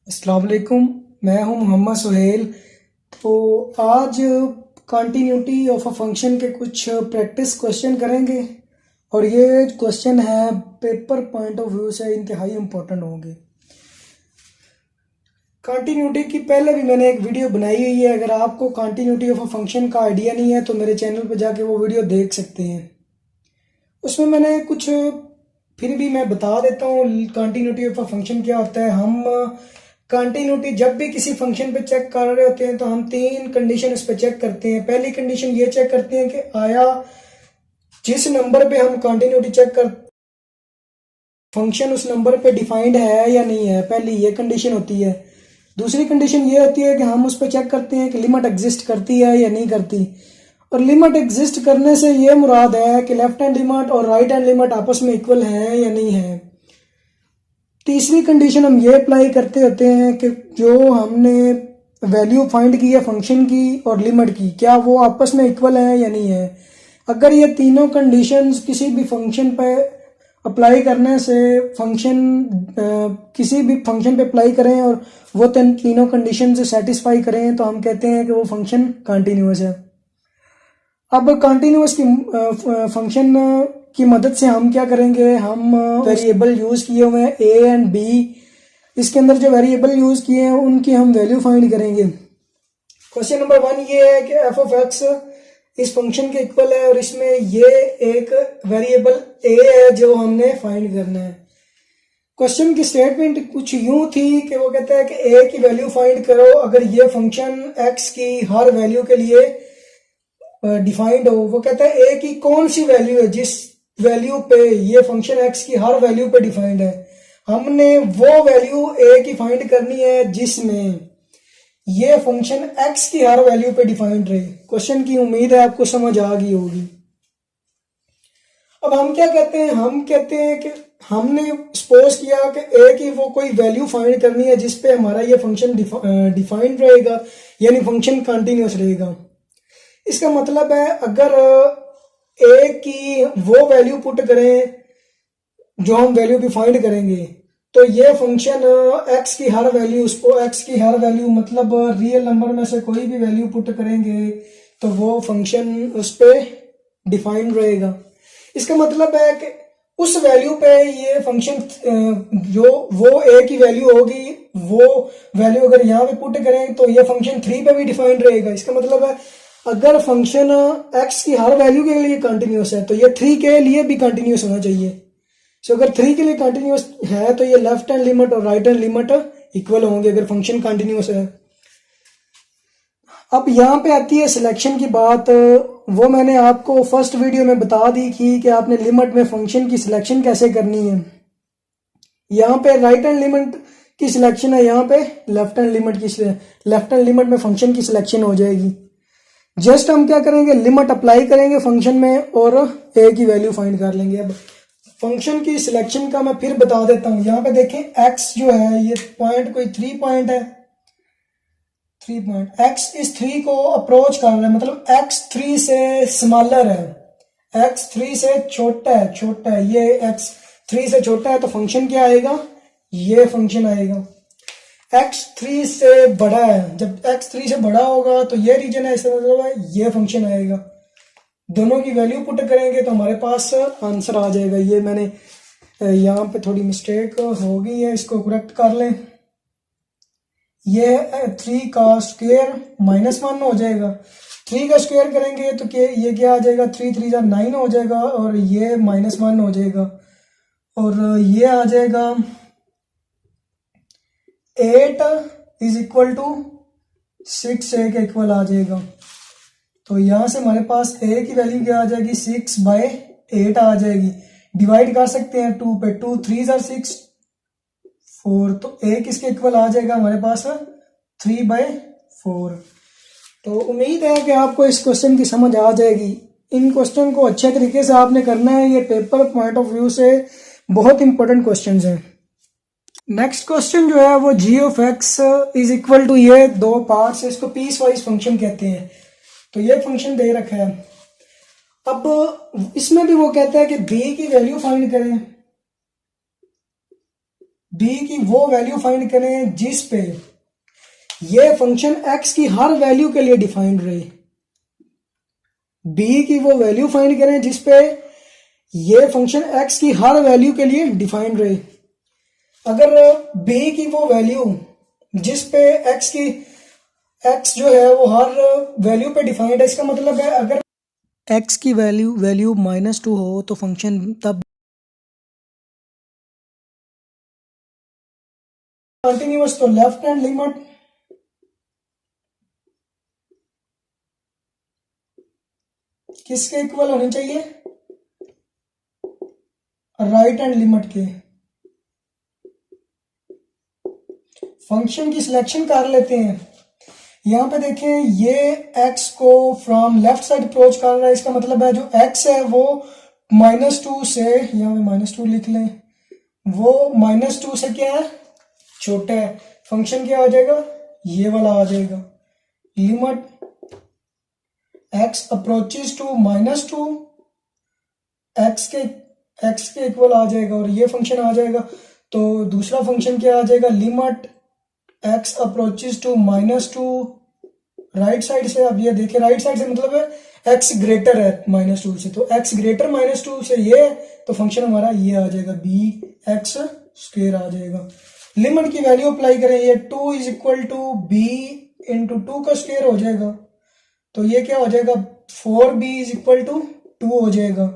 अस्सलाम वालेकुम। मैं हूं मोहम्मद सुहेल। तो आज कंटिन्यूटी ऑफ अ फंक्शन के कुछ प्रैक्टिस क्वेश्चन करेंगे और ये क्वेश्चन है पेपर पॉइंट ऑफ व्यू से इंतहाई इम्पोर्टेंट होंगे। कंटिन्यूटी की पहले भी मैंने एक वीडियो बनाई हुई है। अगर आपको कंटिन्यूटी ऑफ अ फंक्शन का आइडिया नहीं है तो मेरे चैनल पर जाके वो वीडियो देख सकते हैं। उसमें मैंने कुछ फिर भी मैं बता देता हूँ कंटिन्यूटी ऑफ अ फंक्शन क्या होता है। हम कंटिन्यूटी जब भी किसी फंक्शन पे चेक कर रहे होते हैं तो हम तीन कंडीशन उस पर चेक करते हैं। पहली कंडीशन ये चेक करते हैं कि आया जिस नंबर पे हम कंटिन्यूटी चेक कर फंक्शन उस नंबर पे डिफाइंड है या नहीं है। पहली ये कंडीशन होती है। दूसरी कंडीशन ये होती है कि हम उस पर चेक करते हैं कि लिमिट एग्जिस्ट करती है या नहीं करती। और लिमिट एग्जिस्ट करने से ये मुराद है कि लेफ्ट हैंड लिमिट और राइट हैंड लिमिट आपस में इक्वल है या नहीं है। तीसरी कंडीशन हम ये अप्लाई करते होते हैं कि जो हमने वैल्यू फाइंड की है फंक्शन की और लिमिट की, क्या वो आपस में इक्वल है या नहीं है। अगर ये तीनों कंडीशंस किसी भी फंक्शन पे अप्लाई करने से फंक्शन किसी भी फंक्शन पे अप्लाई करें और वो तीनों कंडीशन से सेटिस्फाई करें तो हम कहते हैं कि वो फंक्शन कंटिन्यूअस है। अब कंटिन्यूअस की फंक्शन की मदद से हम क्या करेंगे, हम वेरिएबल यूज किए हुए हैं ए एंड बी। इसके अंदर जो वेरिएबल यूज किए हैं उनकी हम वैल्यू फाइंड करेंगे। क्वेश्चन नंबर 1 ये है कि एफ ऑफ एक्स इस फंक्शन के इक्वल है और इसमें ये एक वेरिएबल ए है जो हमने फाइंड करना है। क्वेश्चन की स्टेटमेंट कुछ यूं थी कि वो कहता है कि ए की वैल्यू फाइंड करो अगर ये फंक्शन एक्स की हर वैल्यू के लिए डिफाइंड हो। वो कहता है ए की कौन सी वैल्यू है जिस वैल्यू पे ये फंक्शन एक्स की हर वैल्यू पे डिफाइंड है। हमने वो वैल्यू ए की फाइंड करनी है जिसमें ये फंक्शन एक्स की हर वैल्यू पे डिफाइंड रहे। क्वेश्चन की उम्मीद है आपको समझ आ गई होगी। अब हम क्या कहते हैं, हम कहते हैं कि हमने सपोज किया कि ए की वो कोई वैल्यू फाइंड करनी है जिसपे हमारा ये फंक्शन डिफाइंड रहेगा, यानी फंक्शन कंटिन्यूअस रहेगा। इसका मतलब है अगर ए की वो वैल्यू पुट करें जो हम वैल्यू भी फाइंड करेंगे तो ये फंक्शन एक्स की हर वैल्यू, उसको एक्स की हर वैल्यू मतलब रियल नंबर में से कोई भी वैल्यू पुट करेंगे तो वो फंक्शन उस पर डिफाइंड रहेगा। इसका मतलब है कि उस वैल्यू पे ये फंक्शन जो वो ए की वैल्यू होगी वो वैल्यू अगर यहाँ पे पुट करें तो ये फंक्शन 3 पे भी डिफाइंड रहेगा। इसका मतलब है अगर फंक्शन एक्स की हर वैल्यू के लिए कंटिन्यूअस है तो ये 3 के लिए भी कंटिन्यूअस होना चाहिए। सो अगर 3 के लिए कंटिन्यूअस है तो ये लेफ्ट हैंड लिमिट और राइट हैंड लिमिट इक्वल होंगे अगर फंक्शन कंटिन्यूअस है। अब यहाँ पे आती है सिलेक्शन की बात। वो मैंने आपको फर्स्ट वीडियो में बता दी थी कि आपने लिमिट में फंक्शन की सिलेक्शन कैसे करनी है। यहाँ पे राइट हैंड लिमिट की सिलेक्शन है, यहाँ पे लेफ्ट हैंड लिमिट में फंक्शन की सिलेक्शन हो जाएगी। जस्ट हम क्या करेंगे, लिमिट अप्लाई करेंगे फंक्शन में और ए की वैल्यू फाइंड कर लेंगे। अब फंक्शन की सिलेक्शन का मैं फिर बता देता हूँ। यहाँ पे देखें एक्स जो है ये पॉइंट कोई 3 पॉइंट है, 3 पॉइंट। एक्स इस 3 को अप्रोच कर रहा है, मतलब एक्स 3 से स्मॉलर है, एक्स 3 से छोटा है। ये एक्स 3 से छोटा है तो फंक्शन क्या आएगा, ये फंक्शन आएगा। एक्स 3 से बड़ा है, जब एक्स 3 से बड़ा होगा तो ये रीजन है, इसका मतलब है ये फंक्शन आएगा। दोनों की वैल्यू पुट करेंगे तो हमारे पास आंसर आ जाएगा। ये मैंने यहाँ पे थोड़ी मिस्टेक हो गई है, इसको करेक्ट कर लें। ये 3 का स्क्वायर -1 हो जाएगा। 3 का स्क्वायर करेंगे तो ये क्या आ जाएगा, 3 3 जा 9 हो जाएगा और ये -1 हो जाएगा और ये आ जाएगा 8 इज इक्वल टू 6 ए के इक्वल आ जाएगा। तो यहां से हमारे पास ए की वैल्यू क्या आ जाएगी, 6/8 आ जाएगी। डिवाइड कर सकते हैं 2 पे, 2 3 जा 6 4, तो ए किसके इक्वल आ जाएगा हमारे पास 3/4। तो उम्मीद है कि आपको इस क्वेश्चन की समझ आ जाएगी। इन क्वेश्चन को अच्छे तरीके से आपने करना है, ये पेपर पॉइंट ऑफ व्यू से बहुत इंपॉर्टेंट क्वेश्चन हैं। नेक्स्ट क्वेश्चन जो है वो g of x is equal to, ये 2 पार्ट्स है, इसको पीस वाइज फंक्शन कहते हैं। तो ये फंक्शन दे रखा है। अब इसमें भी वो कहता है कि बी की वैल्यू फाइंड करें। बी की वो वैल्यू फाइंड करें जिस पे ये फंक्शन एक्स की हर वैल्यू के लिए डिफाइंड रहे। बी की वो वैल्यू फाइंड करें जिस पे ये फंक्शन एक्स की हर वैल्यू के लिए डिफाइंड रहे। अगर बी की वो वैल्यू जिस पे एक्स जो है वो हर वैल्यू पे डिफाइंड है, इसका मतलब है अगर एक्स की वैल्यू -2 हो तो फंक्शन तब कंटिन्यूअस, तो लेफ्ट हैंड लिमिट किसके इक्वल होनी चाहिए? राइट हैंड लिमिट के। फंक्शन की सिलेक्शन कर लेते हैं। यहां पे देखें ये x को फ्रॉम लेफ्ट साइड अप्रोच कर रहा है, इसका मतलब है जो x है वो -2 से, यहां पे -2 लिख लें, वो -2 से क्या है, छोटा है। फंक्शन क्या आ जाएगा, ये वाला आ जाएगा, limit x approaches to -2, x के इक्वल आ जाएगा और ये फंक्शन आ जाएगा। तो दूसरा फंक्शन क्या आ जाएगा, limit x approaches to -2 right side से। अब ये देखिए राइट साइड से मतलब है x ग्रेटर है -2 से, तो x ग्रेटर -2 से ये, तो फंक्शन हमारा ये आ जाएगा bx² आ जाएगा। लिमिट की वैल्यू अप्लाई करें, ये 2 is equal to b into 2 का स्क्वायर हो जाएगा, तो ये क्या हो जाएगा 4b इज इक्वल टू 2 हो जाएगा।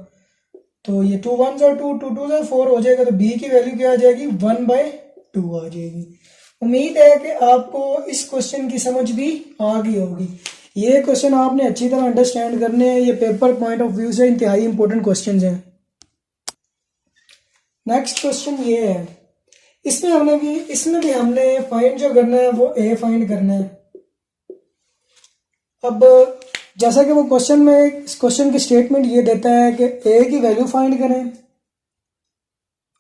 तो ये 2 1 और 2 2 2 से 4 हो जाएगा, तो b की वैल्यू क्या आ जाएगी 1/2 आ जाएगी। उम्मीद है कि आपको इस क्वेश्चन की समझ भी आ गई होगी। ये क्वेश्चन आपने अच्छी तरह अंडरस्टैंड करने हैं, ये पेपर पॉइंट ऑफ व्यू से इंतहाई इंपॉर्टेंट क्वेश्चन हैं। नेक्स्ट क्वेश्चन ये है, इसमें भी हमने फाइंड जो करना है वो ए फाइंड करना है। अब जैसा कि वो क्वेश्चन में, इस क्वेश्चन की स्टेटमेंट ये देता है कि ए की वैल्यू फाइंड करें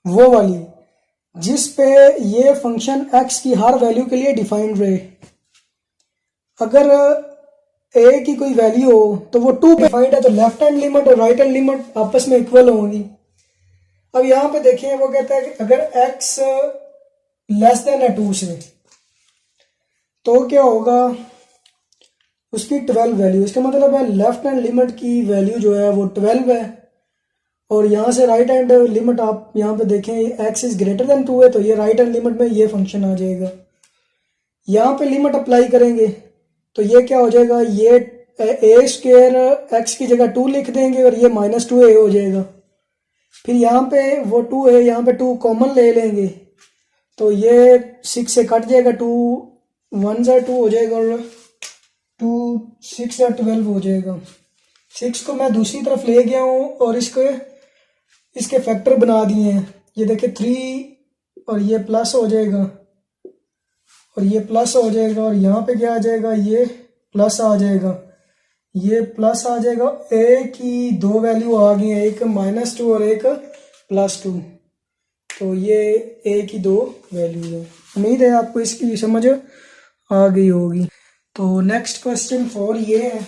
वो वाली जिस पे ये फंक्शन x की हर वैल्यू के लिए डिफाइंड रहे। अगर a की कोई वैल्यू हो तो वो 2 पे डिफाइंड है, तो लेफ्ट हैंड लिमिट और राइट हैंड लिमिट आपस में इक्वल होंगी। अब यहां पे देखिए वो कहता है कि अगर x लेस देन है 2 से, तो क्या होगा, उसकी 12 वैल्यू, इसका मतलब है लेफ्ट हैंड लिमिट की वैल्यू जो है वो 12 है। और यहाँ से राइट हैंड लिमिट आप यहाँ पे देखें x इज ग्रेटर देन 2 है, तो ये राइट हैंड लिमिट में ये फंक्शन आ जाएगा। यहाँ पे लिमिट अप्लाई करेंगे तो ये क्या हो जाएगा, ये a² x की जगह 2 लिख देंगे और ये -2a हो जाएगा। फिर यहाँ पे वो 2 है, यहाँ पे 2 कॉमन ले लेंगे तो ये 6 से कट जाएगा, 2 1 जा 2 हो जाएगा और 2 6 या 12 हो जाएगा। 6 को मैं दूसरी तरफ ले गया हूँ और इसके फैक्टर बना दिए हैं। ये देखिए 3 और ये प्लस हो जाएगा और ये प्लस हो जाएगा और यहाँ पे क्या आ जाएगा, ये प्लस आ जाएगा, ये प्लस आ जाएगा। ए की 2 वैल्यू आ गई है, एक -2 और एक +2, तो ये ए की 2 वैल्यू है। उम्मीद है आपको इसकी समझ आ गई होगी। तो नेक्स्ट क्वेश्चन 4 ये है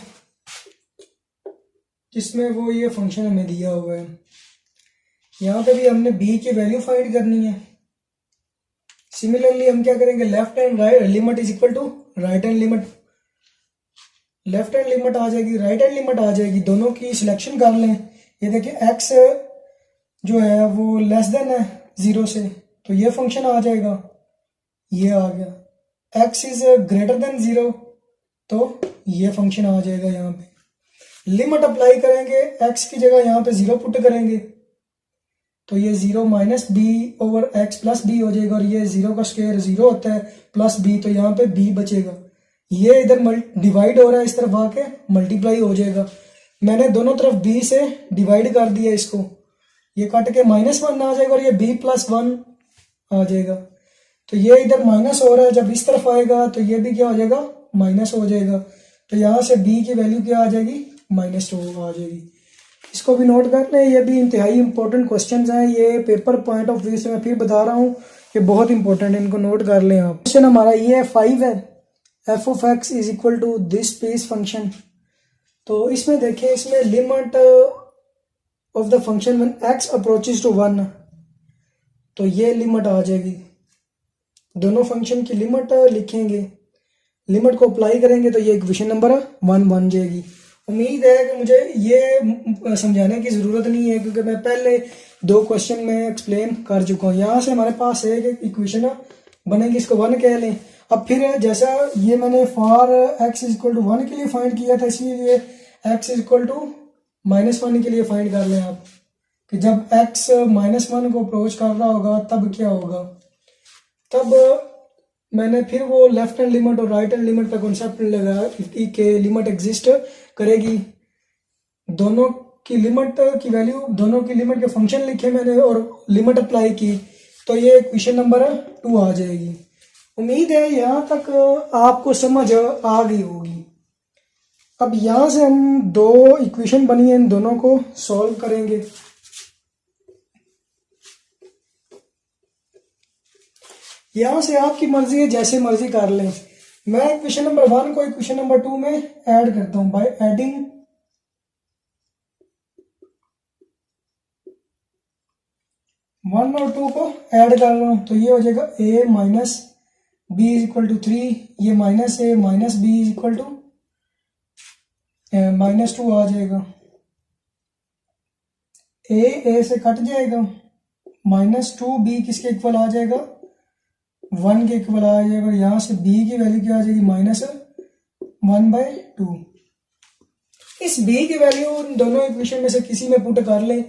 जिसमें वो ये फंक्शन हमें दिया हुआ है। यहाँ पे भी हमने b की वैल्यू फाइंड करनी है। सिमिलरली हम क्या करेंगे, left hand limit is equal to right hand limit. Left hand limit आ जाएगी, राइट हैंड लिमिट आ जाएगी, दोनों की सिलेक्शन कर लें। ये देखिए x जो है वो लेस देन है 0 से, तो ये फंक्शन आ जाएगा, ये आ गया। x इज ग्रेटर देन 0, तो ये फंक्शन आ जाएगा। यहाँ पे लिमिट अप्लाई करेंगे, x की जगह यहाँ पे 0 पुट करेंगे तो ये 0 -b/x + b हो जाएगा और ये 0 का स्क्वायर 0 होता है प्लस b, तो यहाँ पे b बचेगा। ये इधर डिवाइड हो रहा है, इस तरफ आके मल्टीप्लाई हो जाएगा। मैंने दोनों तरफ b से डिवाइड कर दिया इसको, ये कट के -1 आ जाएगा और ये b + 1 आ जाएगा। तो ये इधर माइनस हो रहा है, जब इस तरफ आएगा तो ये भी क्या हो जाएगा, माइनस हो जाएगा। तो यहाँ से b की वैल्यू क्या आ जाएगी, -2 आ जाएगी। इसको भी नोट कर लें, ये भी इंतहाई इंपॉर्टेंट क्वेश्चंस हैं। ये पेपर पॉइंट ऑफ व्यू से मैं फिर बता रहा हूँ कि बहुत इंपॉर्टेंट है, इनको नोट कर लें आप। क्वेश्चन हमारा ये 5 है, f(x) is equal to this piece function. तो इसमें देखिए, इसमें limit of the function when x approaches to 1, तो ये लिमिट आ जाएगी। दोनों फंक्शन की लिमिट लिखेंगे, लिमिट को अप्लाई करेंगे तो ये इक्वेशन नंबर 1 बन जाएगी। उम्मीद है कि मुझे ये समझाने की ज़रूरत नहीं है, क्योंकि मैं पहले 2 क्वेश्चन में एक्सप्लेन कर चुका हूँ। यहाँ से हमारे पास एक इक्वेशन बनेगी, इसको 1 कह लें। अब फिर जैसा ये मैंने फॉर x इक्वल टू 1 के लिए फाइंड किया था, इसलिए x इक्वल टू -1 के लिए फाइंड कर लें आप, कि जब x -1 को अप्रोच कर रहा होगा तब क्या होगा। तब मैंने फिर वो लेफ्ट हैंड लिमिट और राइट हैंड लिमिट का कॉन्सेप्ट लगाया कि लिमिट एग्जिस्ट करेगी। दोनों की लिमिट की वैल्यू, दोनों की लिमिट के फंक्शन लिखे मैंने और लिमिट अप्लाई की, तो ये इक्वेशन नंबर 2 आ जाएगी। उम्मीद है यहाँ तक आपको समझ आ गई होगी। अब यहाँ से हम 2 इक्वेशन बनी है, इन दोनों को सॉल्व करेंगे। यहाँ से आपकी मर्जी है, जैसे मर्जी कर लें। मैं इक्वेशन नंबर 1 को इक्वेशन नंबर 2 में ऐड करता हूँ बाय एडिंग 1 और 2 को ऐड कर रहा हूँ, तो ये हो जाएगा a minus B is equal to 3, ये minus a minus B is equal to -2 आ जाएगा। a से कट जाएगा, -2b किसके इक्वल आ जाएगा, 1 के इक्वल आ जाएगा। यहाँ से b की वैल्यू क्या आ जाएगी, -1/2। इस b की वैल्यू दोनों इक्वेशन में से किसी में पुट कर लें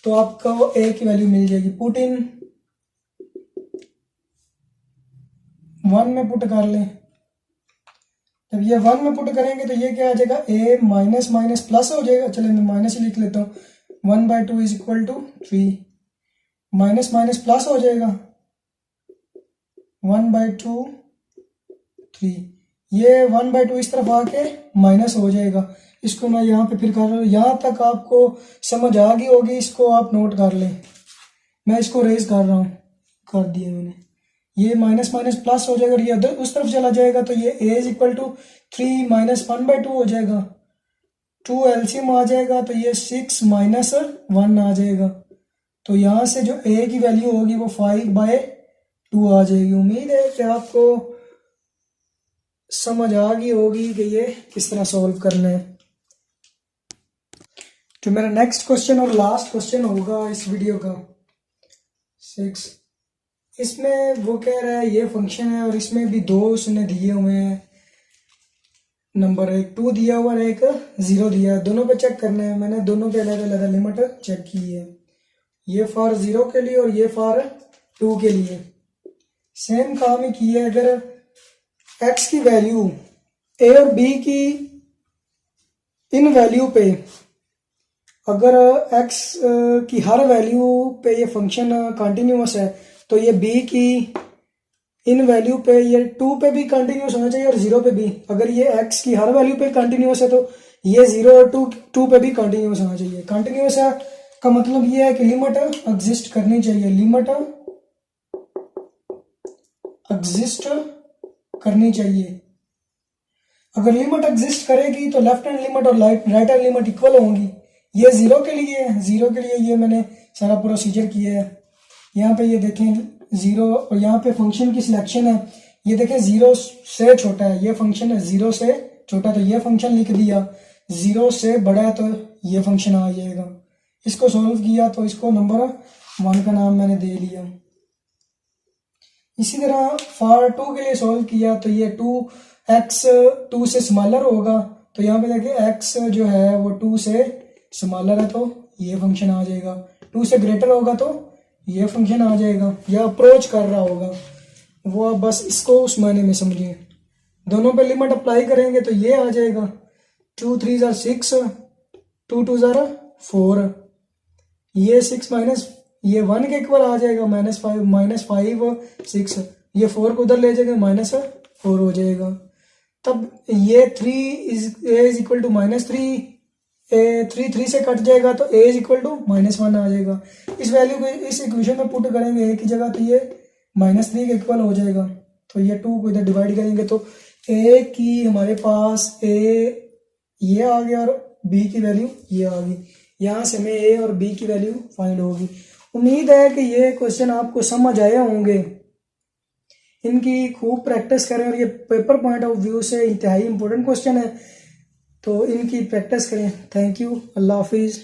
तो आपको a की वैल्यू मिल जाएगी। पुट इन 1 में पुट कर लें, जब ये 1 में पुट करेंगे तो ये क्या आ जाएगा, a माइनस माइनस प्लस हो जाएगा। चलिए मैं माइनस ही लिख लेता हूँ, 1/2 is equal to 3, minus minus plus हो जाएगा, 1/2 3, ये 1/2 इस तरफ आके माइनस हो जाएगा। इसको मैं यहाँ पे फिर कर रहा हूँ, यहाँ तक आपको समझ आ गई होगी, इसको आप नोट कर लें। मैं इसको रेज कर रहा हूँ, कर दिया मैंने। ये माइनस माइनस प्लस हो जाएगा और ये उस तरफ चला जाएगा, तो ये a is equal to 3 minus 1/2 हो जाएगा। 2 एलसीएम आ जाएगा तो ये 6 माइनस 1 आ जाएगा। तो यहाँ से जो a की वैल्यू होगी वो 5/2 आ जाएगी। उम्मीद है कि आपको समझ आ गई होगी कि ये किस तरह सॉल्व करना है। जो मेरा नेक्स्ट क्वेश्चन और लास्ट क्वेश्चन होगा इस वीडियो का 6, इसमें वो कह रहा है ये फंक्शन है और इसमें भी 2 उसने दिए हुए हैं नंबर, एक 2 दिया हुआ है, एक 0 दिया है। दोनों पे चेक करना है, मैंने दोनों पे अलग अलग लिमिट चेक की है। ये फॉर 0 के लिए और ये फॉर 2 के लिए सेम काम ही किया है। अगर x की वैल्यू a और b की इन वैल्यू पे, अगर x की हर वैल्यू पे ये फंक्शन कंटिन्यूअस है तो ये b की इन वैल्यू पे ये 2 पे भी कंटिन्यूअस होना चाहिए और 0 पे भी। अगर ये x की हर वैल्यू पे कंटिन्यूअस है तो ये 0 और 2 पे भी कंटिन्यूअस होना चाहिए। कंटिन्यूअस है का मतलब ये है कि लिमिट एग्जिस्ट करनी चाहिए, लिमिट एग्जिस्ट करनी चाहिए। अगर लिमिट एग्जिस्ट करेगी तो लेफ्ट हैंड लिमिट और राइट हैंड लिमिट इक्वल होंगी। ये 0 के लिए है, 0 के लिए ये मैंने सारा प्रोसीजर किया है। यहाँ पे ये देखें 0 और यहाँ पे फंक्शन की सिलेक्शन है, ये देखें 0 से छोटा है, ये फंक्शन है 0 से छोटा, तो ये फंक्शन लिख दिया। 0 से बड़ा है तो ये फंक्शन आ जाएगा। इसको सॉल्व किया तो इसको नंबर 1 का नाम मैंने दे लिया। इसी तरह फॉर 2 के लिए सॉल्व किया तो ये 2x 2 से स्मॉलर होगा, तो यहाँ पे देखिए x जो है वो 2 से स्मॉलर है तो ये फंक्शन आ जाएगा। 2 से ग्रेटर होगा तो ये फंक्शन आ जाएगा, या अप्रोच कर रहा होगा वो। आप बस इसको उस मायने में समझिए। दोनों पे लिमिट अप्लाई करेंगे तो ये आ जाएगा 2 3 ज़ा 6, 2 2 ज़ा 4, ये 6 माइनस ये 1 के इक्वल आ जाएगा, -5 6, ये 4 को उधर ले जाएगा, -4 हो जाएगा। तब ये 3 इज इक्वल टू -3, 3 से कट जाएगा तो a इज इक्वल टू -1 आ जाएगा। इस वैल्यू को इस इक्वेशन में पुट करेंगे a की जगह तो ये -3 के इक्वल हो जाएगा। तो ये 2 को इधर डिवाइड करेंगे तो a की हमारे पास a ये आ गया और b की वैल्यू ये आ गई। यहाँ से हमें a और b की वैल्यू फाइंड होगी। उम्मीद है कि ये क्वेश्चन आपको समझ आए होंगे। इनकी खूब प्रैक्टिस करें और ये पेपर पॉइंट ऑफ व्यू से इंतहाई इंपॉर्टेंट क्वेश्चन है, तो इनकी प्रैक्टिस करें। थैंक यू, अल्लाह हाफिज़।